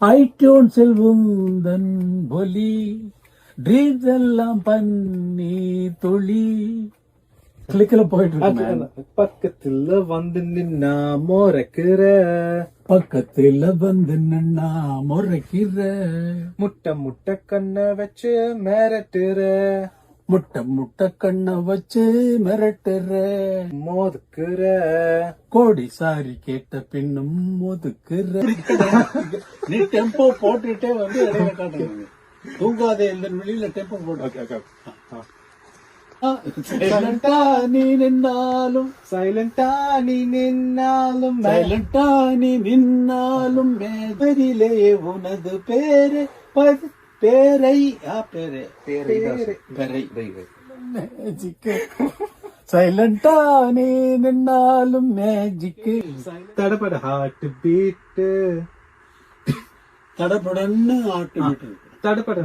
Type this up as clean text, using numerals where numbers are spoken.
ஐடியூன்ஸில் உந்தன் பொலி ட்ரீம்ஸ் எல்லாம் பண்ணி தொழி கிளிக்கில் போயிட்டு இருக்கு. பக்கத்துல வந்து நின்னா மோரக்கிற, பக்கத்துல வந்து நின்னா முறைக்கிற, முட்டை முட்டை கண்ண வச்சு மிரட்டுற, முட்டை முட்டை கண்ண வச்சு மிரட்டுற, மோதுக்குற, கோடி சாரி கேட்ட பின்னும் ஒதுக்குற. நீ டெம்போ போட்டுட்டே வந்து இடையில காட்டுங்க. தூங்காதே இந்த வெளியில டெம்போ போட்டு. சைலண்டா நீ நின்னாலும், சைலண்டா நீ நின்னாலும், சைலண்டா நீ நின்னாலும் மேதரிலே உனது பேரு பேரை பேரை பேரை மேஜிக்கு. சைலண்டா நீ நின்னாலும் மேஜிக்கு. தடப்பட ஹார்ட் பீட்டு, தடப்படன்னு ஆட்டு தடப்பட